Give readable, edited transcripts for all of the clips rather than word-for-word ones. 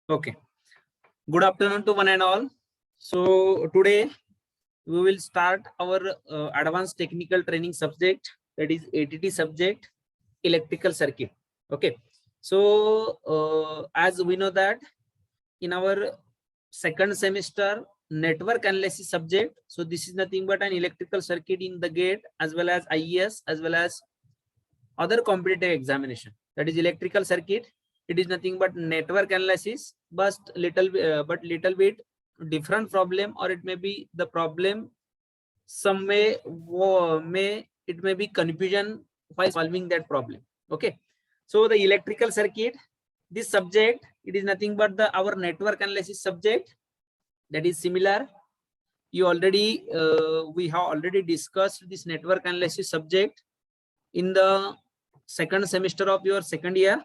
Okay. Good afternoon to one and all. So today we will start our advanced technical training subject, that is ATT subject, electrical circuit. Okay. So as we know that in our second semester network analysis subject, so this is nothing but an electrical circuit in the gate as well as IES as well as other competitive examination, that is electrical circuit. It is nothing but network analysis, but little bit different problem, or it may be the problem some may it may be confusion while solving that problem. Okay, so the electrical circuit, this subject, it is nothing but the our network analysis subject, that is similar. You already we have already discussed this network analysis subject in the second semester of your second year,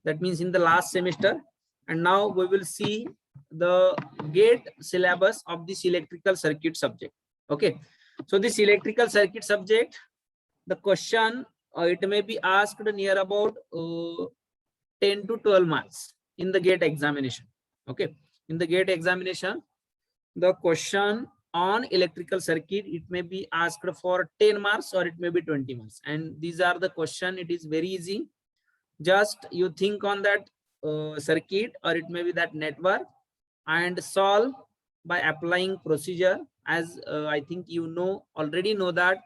that means in the last semester. And now we will see the gate syllabus of this electrical circuit subject. Okay, so this electrical circuit subject, the question it may be asked near about 10 to 12 marks in the gate examination. Okay, in the gate examination, the question on electrical circuit, it may be asked for 10 marks or it may be 20 marks, and these are the question. It is very easy. Just you think on that circuit, or it may be that network, and solve by applying procedure. As I think you know, already know that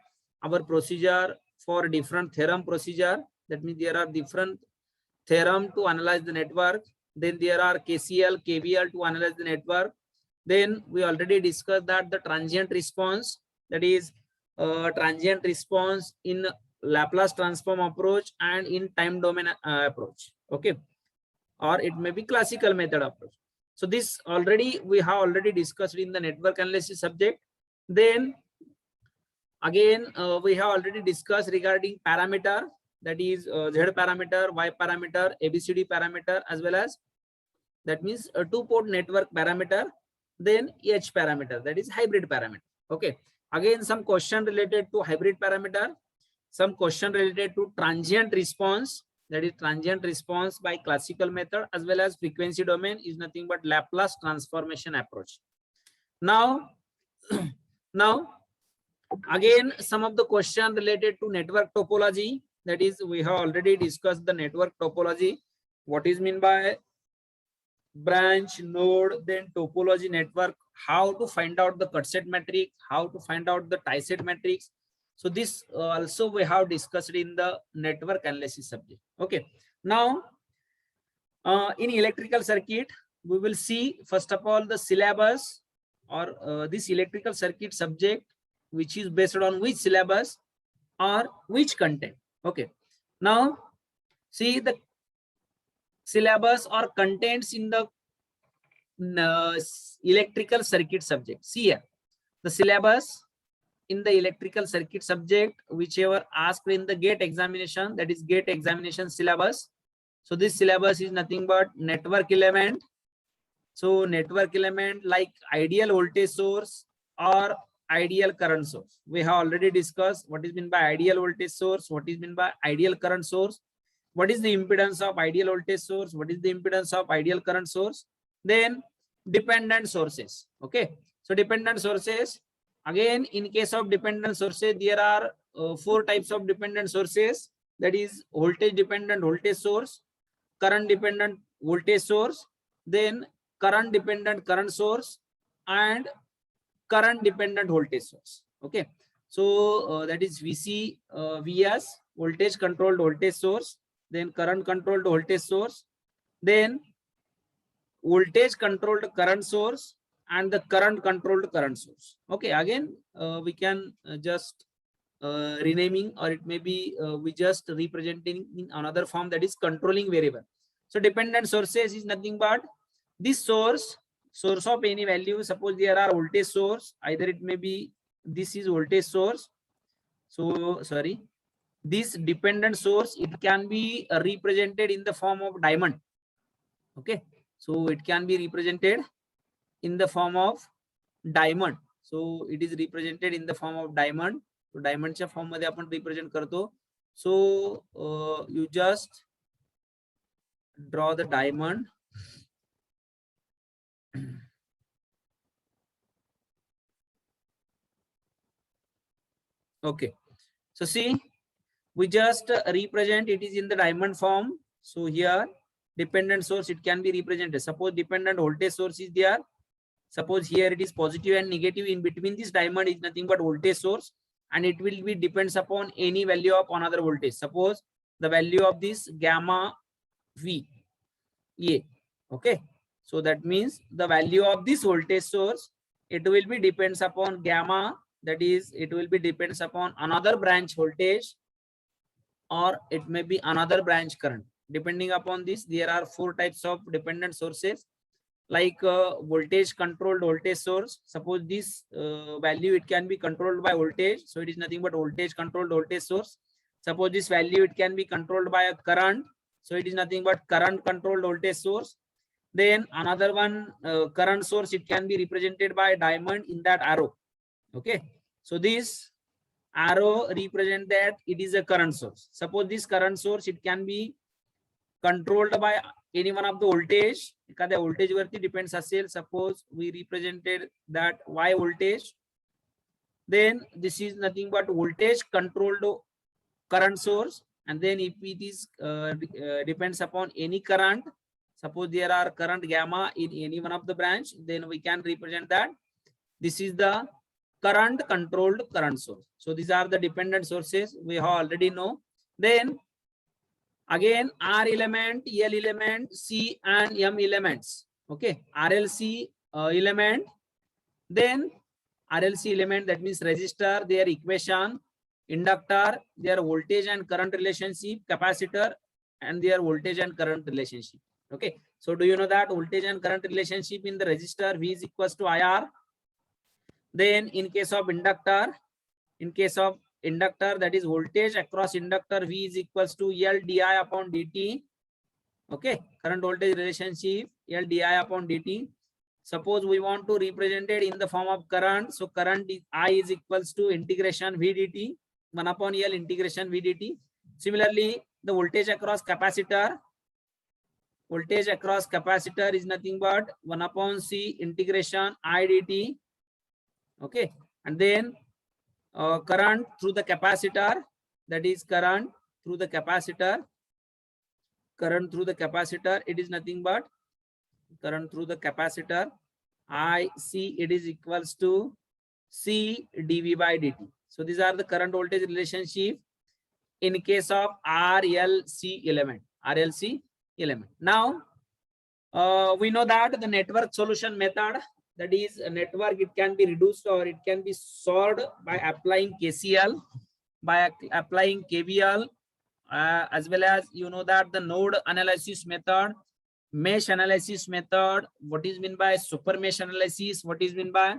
our procedure for different theorem procedure, that means there are different theorem to analyze the network, then there are KCL, KVL to analyze the network. Then we already discussed that the transient response, that is transient response in Laplace transform approach and in time domain approach. Okay, or it may be classical method approach. So this already we have already discussed in the network analysis subject. Then again we have already discussed regarding parameter, that is Z parameter, Y parameter, ABCD parameter, as well as that means a two-port network parameter, then H parameter, that is hybrid parameter. Okay, again some question related to hybrid parameter, some question related to transient response, that is transient response by classical method, as well as frequency domain is nothing but Laplace transformation approach. Now now again some of the question related to network topology, that is we have already discussed the network topology, what is mean by branch, node, then topology network, how to find out the cut set matrix, how to find out the tie set matrix. So this also we have discussed in the network analysis subject. Okay, now in electrical circuit we will see first of all the syllabus, or this electrical circuit subject, which is based on which syllabus or which content. Okay, now see the syllabus or contents in the electrical circuit subject. See here, the syllabus in the electrical circuit subject, whichever asked in the gate examination, that is gate examination syllabus. So this syllabus is nothing but network element. So network element like ideal voltage source or ideal current source. We have already discussed what is meant by ideal voltage source, what is meant by ideal current source, what is the impedance of ideal voltage source, what is the impedance of ideal current source. Then dependent sources. Okay, so dependent sources, again in case of dependent sources there are 4 types of dependent sources, that is voltage dependent voltage source, current dependent voltage source, then current dependent current source, and current dependent voltage source. Okay, so that is VC, VS, voltage controlled voltage source, then current controlled voltage source, then voltage controlled current source, and the current controlled current source. Okay, again we can just renaming, or it may be we just representing in another form, that is controlling variable. So dependent sources is nothing but this source of any value. Suppose there are voltage source, either it may be this is voltage source. So sorry, this dependent source, it can be represented in the form of diamond. Okay, so it can be represented in the form of diamond. So it is represented in the form of diamond. So diamond च्या form मध्ये आपण represent करतो. So you just draw the diamond. Okay, so see, we just represent it is in the diamond form. So here dependent source, it can be represented. Suppose dependent voltage source is there. Suppose here it is positive and negative. In between this diamond is nothing but voltage source, and it will be depends upon any value of another voltage. Suppose the value of this gamma V A. Okay, so that means the value of this voltage source, it will be depends upon gamma, that is it will be depends upon another branch voltage, or it may be another branch current. Depending upon this, there are 4 types of dependent sources, like voltage controlled voltage source. Suppose this value, it can be controlled by voltage, so it is nothing but voltage controlled voltage source. Suppose this value, it can be controlled by a current, so it is nothing but current controlled voltage source. Then another one, current source, it can be represented by a diamond in that arrow. Okay, so this arrow represent that it is a current source. Suppose this current source, it can be controlled by any one of the voltage. एखाद्या voltage वरती depends असेल. Suppose we represented that Y voltage, then this is nothing but voltage controlled current source. And then if it is depends upon any current, suppose there are current gamma in any one of the branch, then we can represent that this is the current controlled current source. So these are the dependent sources we have already know. Then again, R element, L element, C and M elements. Okay, RLC element, then RLC element, that means resistor, their equation, inductor, their voltage and current relationship, capacitor and their voltage and current relationship. Okay, so do you know that voltage and current relationship in the resistor, V is equals to IR. Then in case of inductor, that is voltage across inductor, V is equals to L di upon dt. Okay, current voltage relationship, L di upon dt. Suppose we want to represent it in the form of current, so current is I is equals to integration V dt, 1 upon L integration V dt. Similarly, the voltage across capacitor is nothing but 1 upon C integration I dt. Okay, and then current through the capacitor, that is current through the capacitor, it is nothing but current through the capacitor, IC, it is equals to C dV by dt. So these are the current voltage relationship in case of RLC element. Now we know that the network solution method, that is a network, it can be reduced or it can be solved by applying KCL, by applying KVL, as well as you know that the node analysis method, mesh analysis method, what is meant by super mesh analysis, what is meant by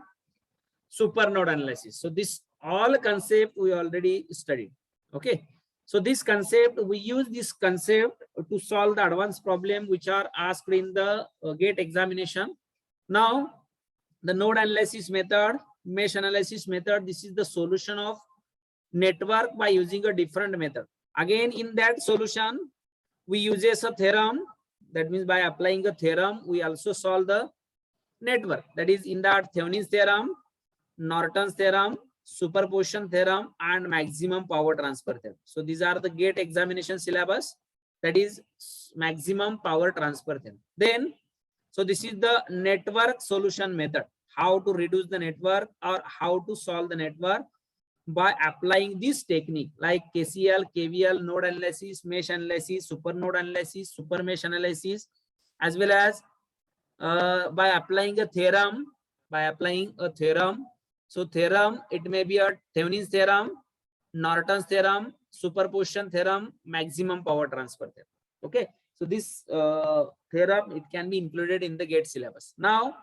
super node analysis. So this all concept we already studied. Okay, so this concept, we use this concept to solve the advanced problem which are asked in the GATE examination. Now the node analysis method, mesh analysis method, this is the solution of network by using a different method. Again, in that solution, we uses a theorem. That means by applying a theorem, we also solve the network. That is in that Thevenin's theorem, Norton's theorem, superposition theorem, and maximum power transfer theorem. So these are the GATE examination syllabus. That is maximum power transfer theorem. Then, so this is the network solution method. How to reduce the network or how to solve the network by applying this technique like KCL, KVL, node analysis, mesh analysis, super node analysis, super mesh analysis, as well as by applying a theorem. So theorem, it may be a Thevenin's theorem, Norton's theorem, superposition theorem, maximum power transfer theorem. Okay, so this theorem, it can be included in the GATE syllabus. Now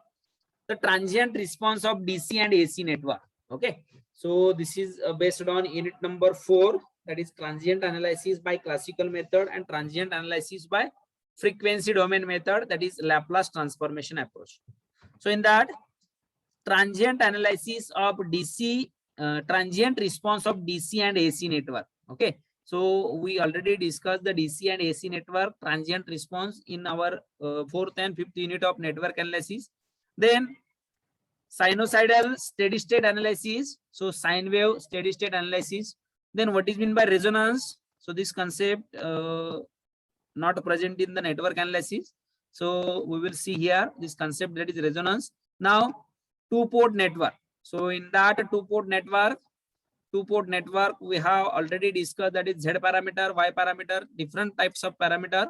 the transient response of DC and AC network. Okay, so this is based on unit number 4, that is transient analysis by classical method and transient analysis by frequency domain method, that is Laplace transformation approach. So in that transient analysis of DC, transient response of DC and AC network. Okay, so we already discussed the DC and AC network transient response in our 4th and 5th unit of network analysis. Then sinusoidal steady state analysis. So sine wave steady state analysis. Then what is meant by resonance? So this concept not present in the network analysis. So we will see here this concept, that is resonance. Now two-port network. So in that two-port network we have already discussed, that is Z parameter, Y parameter, different types of parameter,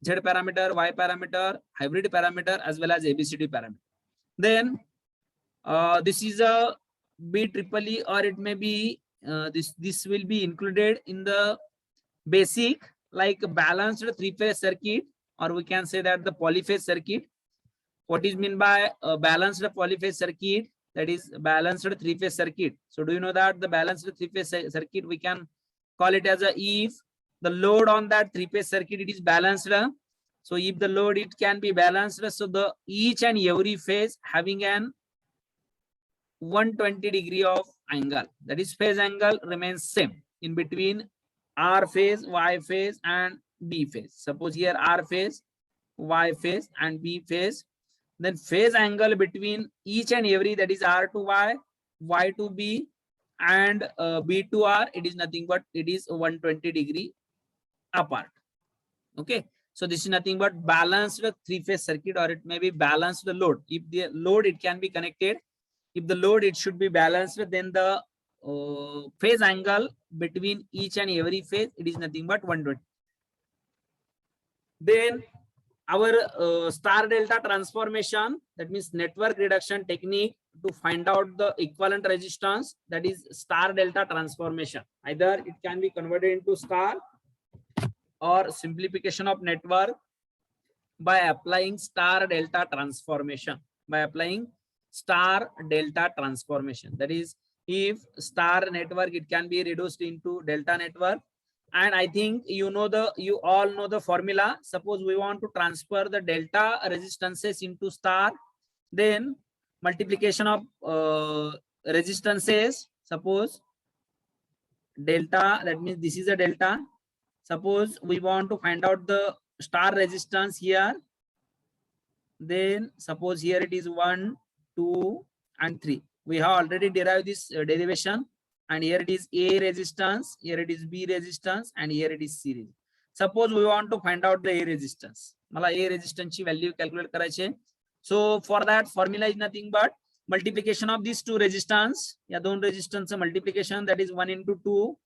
Z parameter, Y parameter, hybrid parameter, as well as ABCD parameter. Then this is a BEEE, or it may be this will be included in the basic, like balanced three-phase circuit, or we can say that the polyphase circuit. What is meant by balanced polyphase circuit? That is balanced three-phase circuit. So do you know that the balanced three-phase circuit, we can call it as a, if the load on that three-phase circuit, it is balanced. So if the load, it can be balanced, so the each and every phase having an 120 degree of angle, that is phase angle remains same in between R phase, Y phase, and B phase. Suppose here R phase, Y phase, and B phase. Then phase angle between each and every, that is R to Y, Y to B, and B to R, it is nothing but it is 120 degree apart. Okay, so this is nothing but balanced three-phase circuit, or it may be balanced load. If the load, it can be connected, if the load, it should be balanced, then the phase angle between each and every phase, it is nothing but 120. Then our star delta transformation, that means network reduction technique to find out the equivalent resistance, that is star delta transformation. Either it can be converted into star, or simplification of network by applying star delta transformation, that is, if star network, it can be reduced into delta network. And I think you all know the formula. Suppose we want to transfer the delta resistances into star, then multiplication of resistances. Suppose delta, that means this is a delta. Suppose we want to find out the star resistance here, then suppose here it is 1, 2, and 3. We have already derived this derivation, and here it is A resistance, here it is B resistance, and here it is C resistance. Suppose we want to find out the A resistance. मला A resistance ची value calculate करायचे. So for that, formula is nothing but multiplication of these two resistance. या दोन resistance multiplication, that is 1 into 2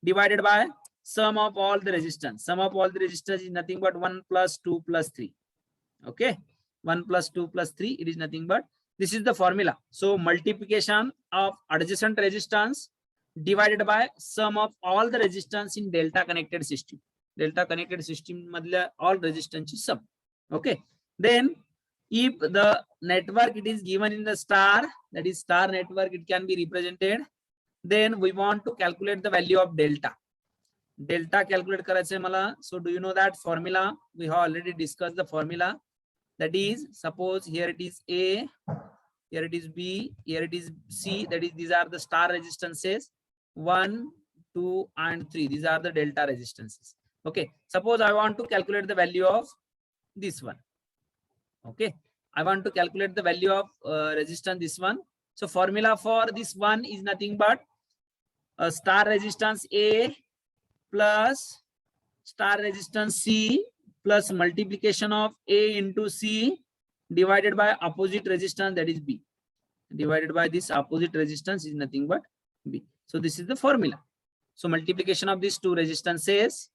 divided by sum of all the resistance. Sum of all the resistance is nothing but 1 plus 2 plus 3. Okay, 1 plus 2 plus 3, it is nothing but, this is the formula. So multiplication of adjacent resistance divided by sum of all the resistance in delta connected system. Delta connected system madla all resistance is sum. Okay, then if the network, it is given in the star, that is star network, it can be represented. Then we want to calculate the value of delta. Delta calculate करायचे मला. So do you know that formula? We have already discussed the formula. That is, suppose here it is A, here it is B, here it is C, that is, these are the star resistances 1, 2, and 3. These are the delta resistances. Okay, suppose I want to calculate the value of this one. Okay, I want to calculate the value of resistance, this one. So formula for this one is nothing but star resistance A plus star resistance C plus multiplication of A into C divided by opposite resistance, that is B, divided by this opposite resistance is nothing but B. So this is the formula. So multiplication of these two resistances,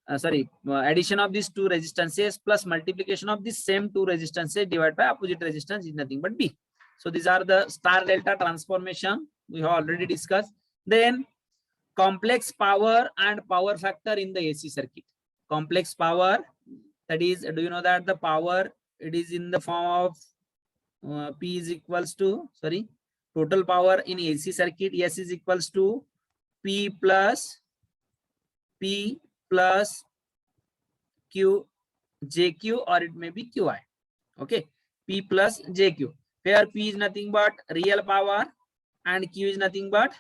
addition of these two resistances plus multiplication of this same two resistances divided by opposite resistance is nothing but B. So these are the star delta transformation we have already discussed. Then complex power and power factor in the AC circuit. Complex power, that is, do you know that the power, it is in the form of P is equals to, total power in AC circuit, S is equals to P plus Q, JQ, or it may be QI. Okay, P plus JQ. Here P is nothing but real power and Q is nothing but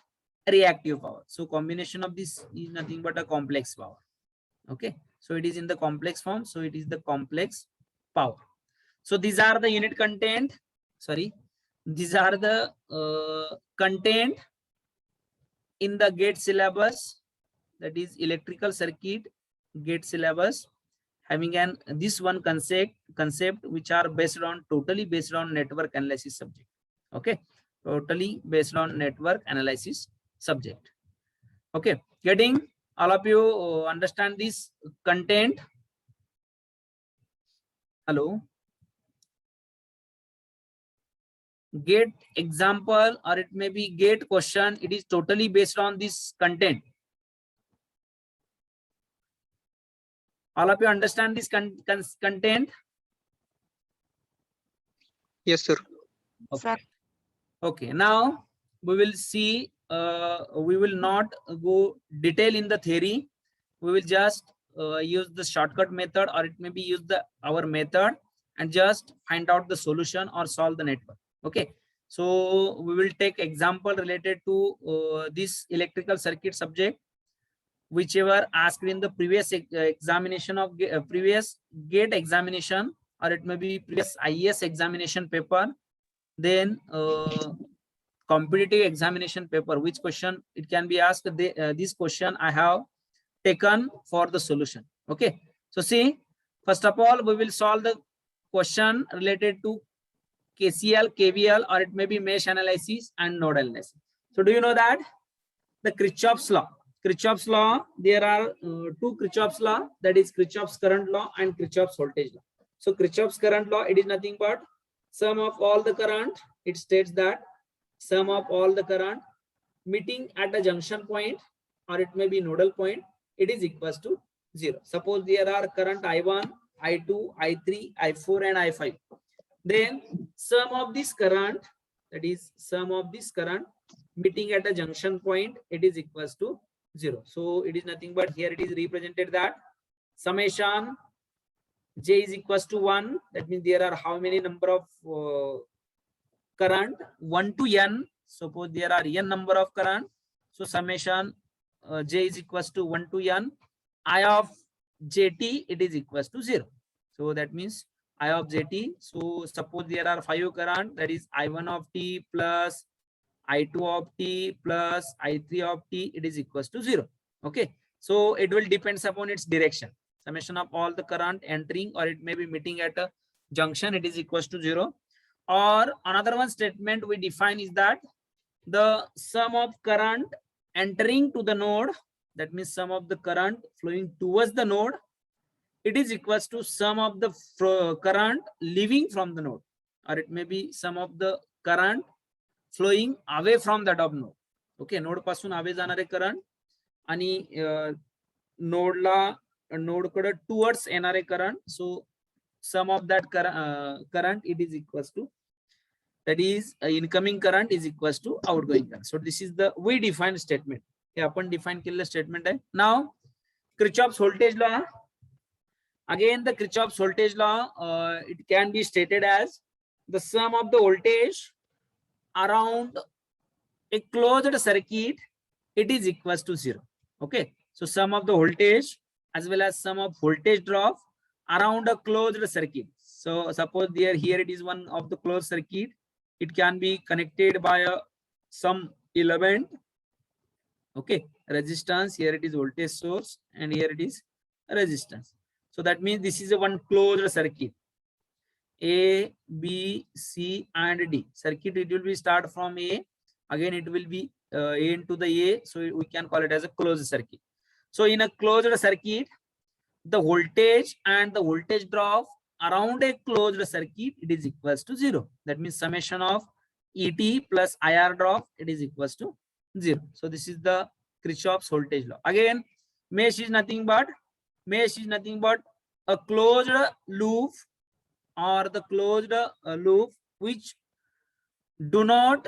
reactive power. So combination of this is nothing but a complex power. Okay, so it is in the complex form, so it is the complex power. So these are the unit content. Sorry, these are the content in the GATE syllabus, that is electrical circuit GATE syllabus, having an this one concept which are totally based on network analysis subject. Okay, totally based on network analysis subject. Okay, getting all of you understand this content? Hello. GATE example or it may be GATE question, it is totally based on this content. All of you understand this content? Yes, sir. Okay. Okay, now we will see, we will not go detail in the theory. We will just use the shortcut method, or it may be use our method and just find out the solution or solve the network. Okay, so we will take example related to this electrical circuit subject, whichever asked in the previous examination of previous GATE examination, or it may be previous IES examination paper, then competitive examination paper, which question it can be asked. This question I have taken for the solution. Okay, so see, first of all we will solve the question related to KCL, KVL, or it may be mesh analysis and node analysis. So do you know that the Kirchhoff's law? Kirchhoff's law, there are two Kirchhoff's law, that is Kirchhoff's current law and Kirchhoff's voltage law. So Kirchhoff's current law, it is nothing but sum of all the current. It states that sum of all the current meeting at a junction point, or it may be nodal point, it is equals to 0. Suppose there are current I1, I2, I3, I4 and I5. Then sum of this current, that is sum of this current meeting at a junction point, it is equals to 0. So it is nothing but here it is represented that summation J is equals to 1. That means there are how many number of current? 1 to n. Suppose there are n number of current. So summation J is equals to 1 to n. I of Jt, it is equals to 0. So that means I of Jt. So suppose there are 5 current, that is I1 of t plus I2 of t plus I3 of t, it is equals to 0. Okay, so it will depends upon its direction. Summation of all the current entering, or it may be meeting at a junction, it is equals to 0. Or another one statement we define is that the sum of current entering to the node, that means sum of the current flowing towards the node, it is equals to sum of the current leaving from the node, or it may be sum of the current flowing away from that of node. Okay, node पासून away जाणारे current आणि node कडे towards येणारे current. So sum of that current it is equals to, that is incoming current is equals to outgoing current. So this is the we defined statement. हे आपण define केलेलं statement आहे. Now Kirchhoff's voltage law. Again the Kirchhoff's voltage law, it can be stated as the sum of the voltage around a closed circuit, it is equals to 0. Okay, so sum of the voltage as well as sum of voltage drop around a closed circuit. So suppose here it is one of the closed circuit, it can be connected by some element. Okay, resistance, here it is voltage source and here it is resistance. So that means this is a one closed circuit. A, B, C and D. Circuit, it will be start from A. Again, it will be A into the A. So we can call it as a closed circuit. So in a closed circuit, the voltage and the voltage drop around a closed circuit, it is equals to 0. That means summation of ET plus IR drop, it is equals to 0. So this is the Kirchhoff's voltage law. Again, mesh is nothing but a closed loop, or the closed loop which do not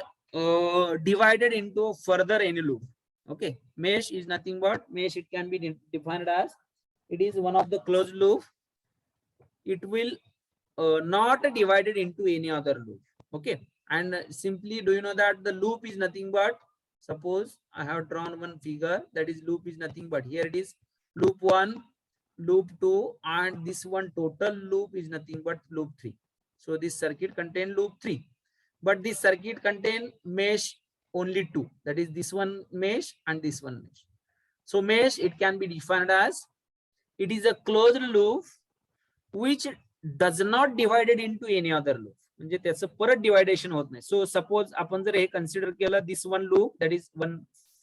divided into further any loop. Okay, mesh is nothing but mesh, it can be defined as it is one of the closed loop, it will not divided into any other loop. Okay, and simply do you know that the loop is nothing but, suppose I have drawn one figure, that is loop is nothing but here it is loop 1, loop 2, and this one total loop is nothing but loop 3. So this circuit contain loop 3, but this circuit contain mesh only 2. That is this one mesh and this one mesh. So mesh, it can be defined as it is a closed loop which does not divided into any other loop. म्हणजे त्याचं परत deviation होत नाही. So suppose आपण जर हे consider केलं, this one loop that is one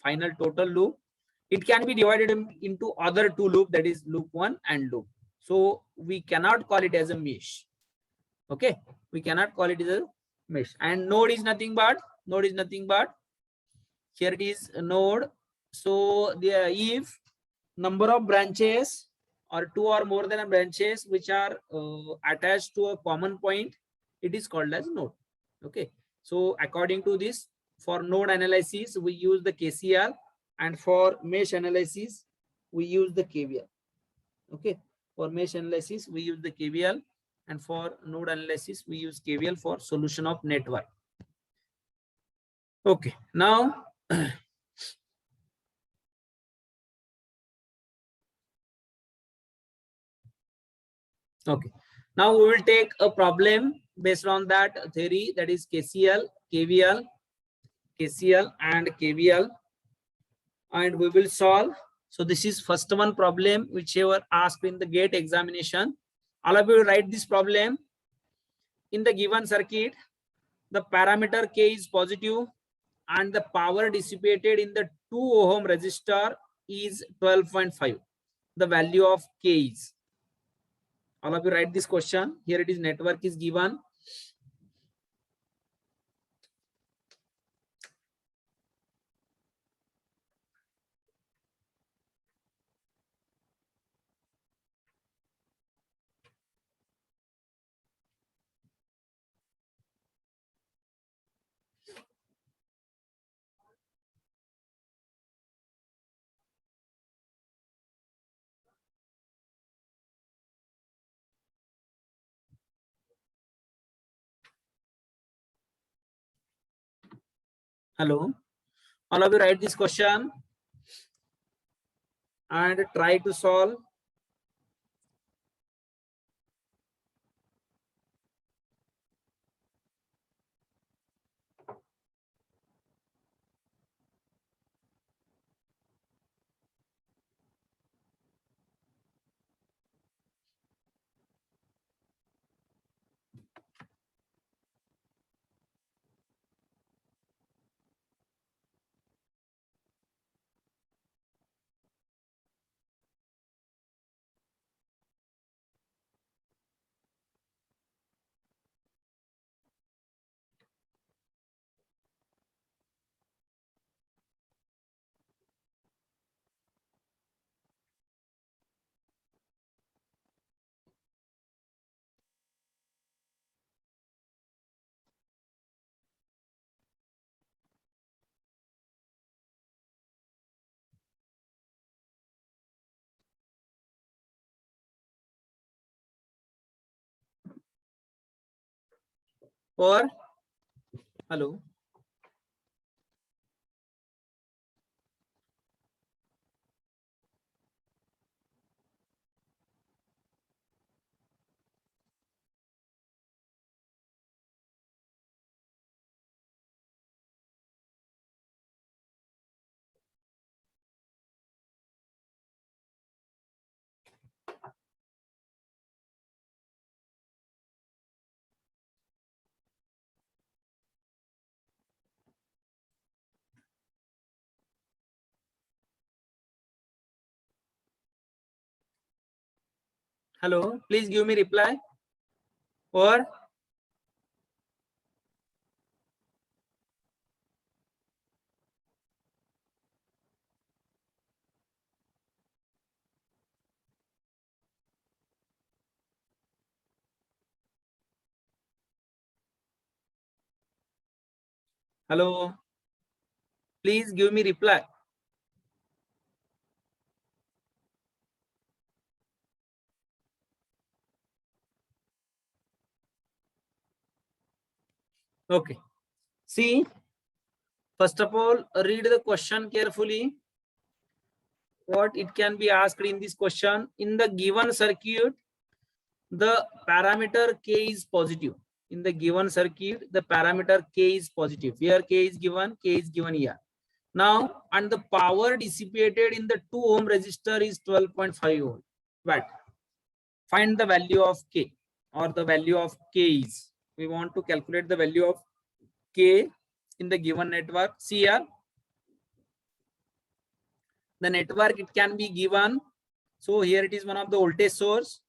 final total loop, it can be divided into other two loop, that is loop 1 and loop. So we cannot call it as a mesh. Okay, we cannot call it as a mesh. And node is nothing but here it is a node. So if number of branches or 2 or more than a branches which are attached to a common point, it is called as node. Okay, so according to this, for node analysis we use the KCL, and for mesh analysis we use the KVL. Okay, for mesh analysis we use the KVL, and for node analysis we use KVL for solution of network. Okay, now okay, now we will take a problem based on that theory, that is KCL, KVL, KCL and KVL, and we will solve. So this is first one problem which were asked in the GATE examination. All of you write this problem. In the given circuit, the parameter K is positive and the power dissipated in the 2 ohm resistor is 12.5. The value of K is. All of you write this question. Here it is, network is given. Hello, all of you write this question and try to solve. Or hello, hello, please give me reply. Or hello, please give me reply. Okay, see, first of all, read the question carefully. What it can be asked in this question: in the given circuit, the parameter K is positive. in the given circuit, the parameter K is positive. Here K is given here. Now, and the power dissipated in the 2 ohm resistor is 12.5 watt. Find the value of K, or the value of K is. We want to calculate the value of K in the given network. See here, the network, it can be given. So here it is one of the voltage source,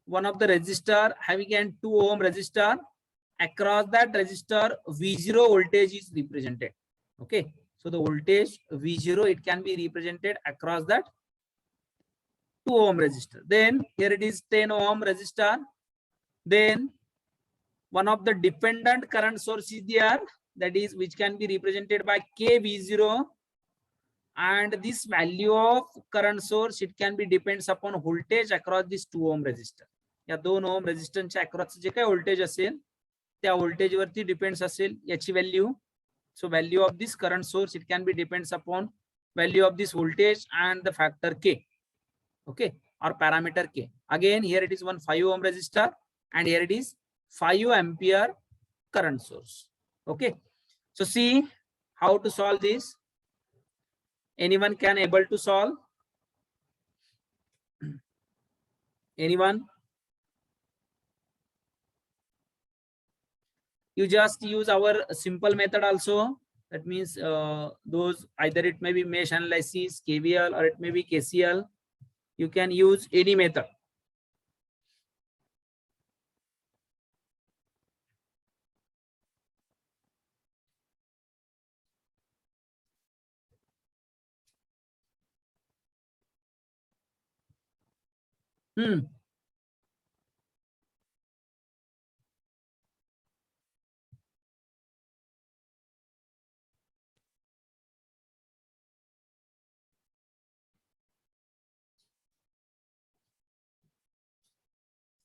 one of the resistor having an 2 ohm resistor. Across that resistor, V0 voltage is represented. Okay, so the voltage V0, it can be represented across that 2 ohm resistor. Then here it is 10 ohm resistor. Then one of the dependent current source is there, that is which can be represented by KV0, and this value of current source, it can be depends upon voltage across this 2 ohm resistor. या 2 ohm resistance across जे काय voltage असेल त्या voltage वरती depends असेल याची value. So value of this current source, it can be depends upon value of this voltage and the factor K. Okay, or parameter K. Again here it is one 5 ohm resistor, and here it is 5 ampere current source. Okay, so see how to solve this. Anyone can able to solve? Anyone? You just use our simple method also. That means those, either it may be mesh analysis, KVL, or it may be KCL. You can use any method.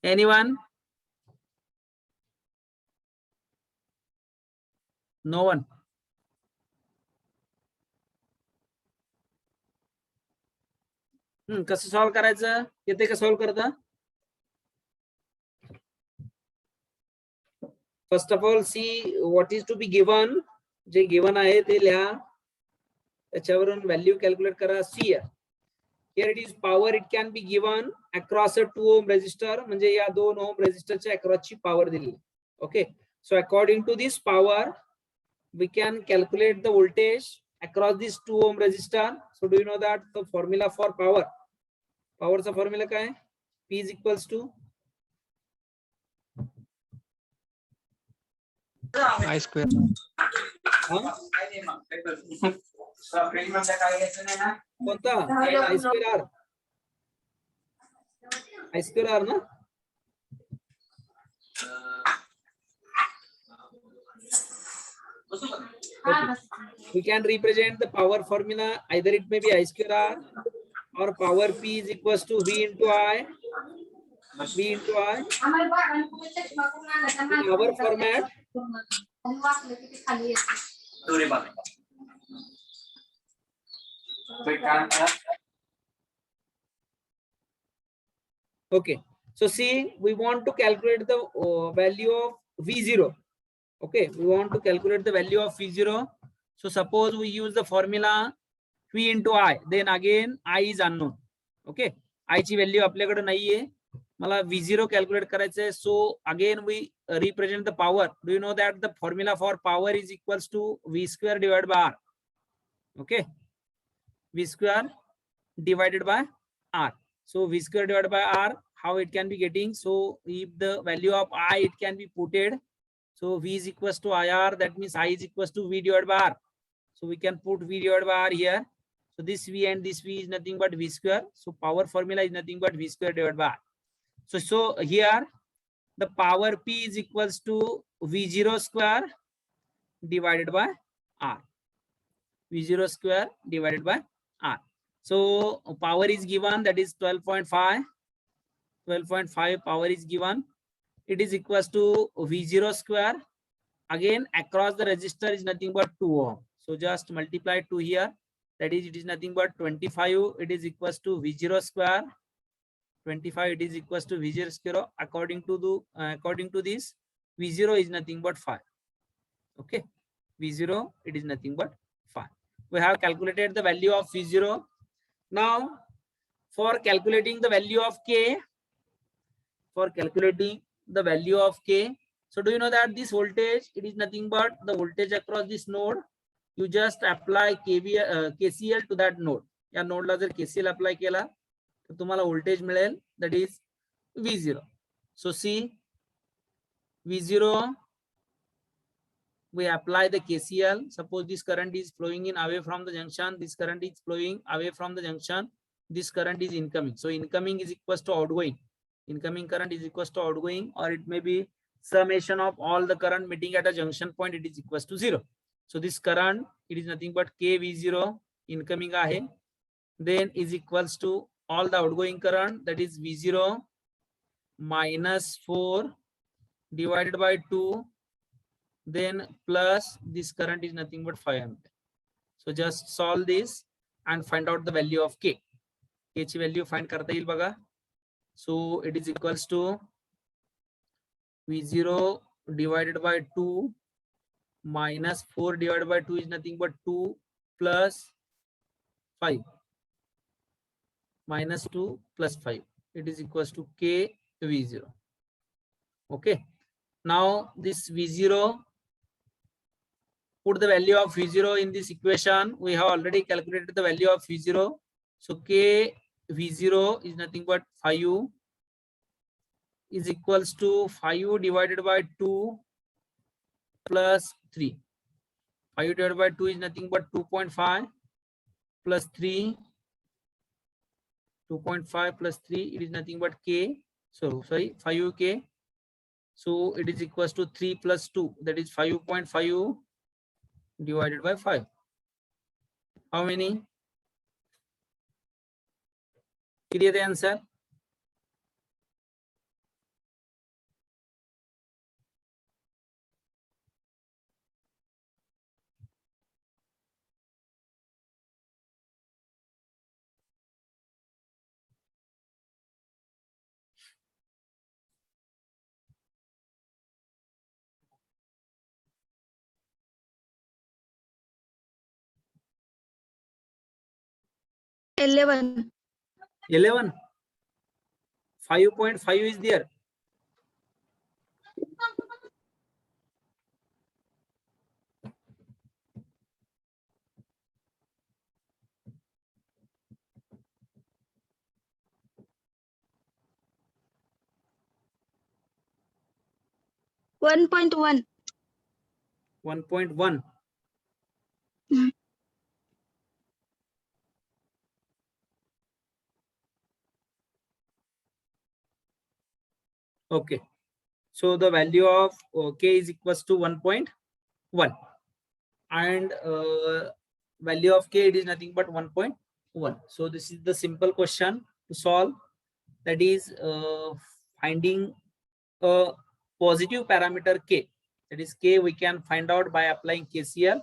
Anyone? No one. कसं solve करायचं? येते का solve करता? First of all, see what is to be given. J given आहे ते लिहा. त्याच्यावरून value calculate करा. See here it is power, it can be given across a 2 ohm resistor. म्हणजे या 2 ohm resistor च्या across ची power दिली. Okay, so according to this power, we can calculate the voltage across this 2 ohm resistor. So do you know that the formula for power? Power चा formula काय? P is equals to I square. कोणता? I square R. I square R ना? Okay. We can represent the power formula, either it may be I square R, or power P is equals to V into I. V into I. In our format, okay, so see, we want to calculate the value of V0. Okay, we want to calculate the value of V0. So suppose we use the formula V into I, then again I is unknown. Okay, I ची value आपल्याकडे नाहीये, मला V0 calculate करायचं आहे. So again we represent the power. Do you know that the formula for power is equals to V square divided by R? Okay, V square divided by R. So V square divided by R, how it can be getting? So if the value of I, it can be putted. So V is equals to IR, that means I is equals to V divided by R. So we can put V divided by R here. So this V and this V is nothing but V square. So power formula is nothing but V square divided by R. So here the power P is equals to V0 square divided by R. V0 square divided by R. So power is given, that is 12.5. 12.5 power is given. It is equals to V0 square. Again, across the resistor is nothing but 2 ohm. So just multiply 2 here. That is, it is nothing but 25. It is equals to V0 square. 25. It is equals to V0 square. According to this, V0 is nothing but 5. Okay, V0, it is nothing but 5. We have calculated the value of V0. Now, for calculating the value of K, so do you know that this voltage, it is nothing but the voltage across this node. You just apply KCL to that node. या नोडला जर KCL apply केला तर तुम्हाला voltage मिळेल, that is V0. So see, V0, we apply the KCL. Suppose this current is flowing in away from the junction, this current is flowing away from the junction, this current is incoming. So incoming is equals to outgoing. Incoming current is equals to outgoing, or it may be summation of all the current meeting at a junction point, it is equals to 0. So this current, it is nothing but KV0 incoming ahe, then is equals to all the outgoing current, that is V0 minus 4 divided by 2, then plus this current is nothing but 5 ampere. So just solve this and find out the value of K. K ची value find करता येईल बघा. So it is equals to V0 divided by 2 minus 4 divided by 2 is nothing but 2 plus 5 minus 2 plus 5. It is equals to K V0. Okay. Now this V0, put the value of V0 in this equation. We have already calculated the value of V0. So K V0 is nothing but 5 is equals to 5 divided by 2 plus 3. 5 divided by 2 is nothing but 2.5 plus 3. 2.5 plus 3, it is nothing but K. So sorry, 5K. So it is equals to 3 plus 2, that is 5.5 divided by 5. How many? Clear the answer? Eleven. 11. 5.5 is there. One point one. 1.1. Okay. So the value of K is equals to 1.1, and value of K, it is nothing but 1.1. So this is the simple question to solve, that is finding a positive parameter K, that is K we can find out by applying KCL,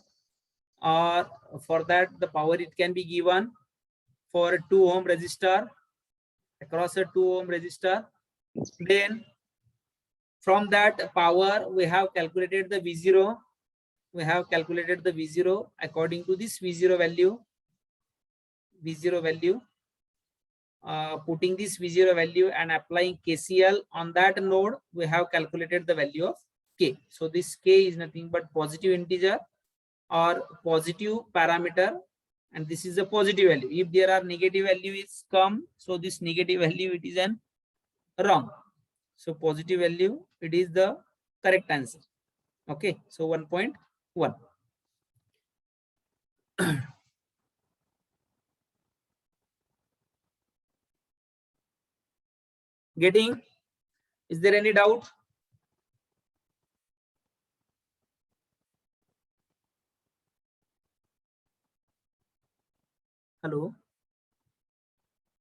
or for that the power it can be given for a 2 ohm resistor, across a 2 ohm resistor. Then from that power we have calculated the V0. We have calculated the V0 according to this V0 value. Putting this V0 value and applying KCL on that node, we have calculated the value of K. So this K is nothing but positive integer or positive parameter, and this is a positive value. If there are negative value is come, so this negative value, it is an wrong. So positive value, it is the correct answer. Okay, so 1.1. Getting? Is there any doubt? Hello?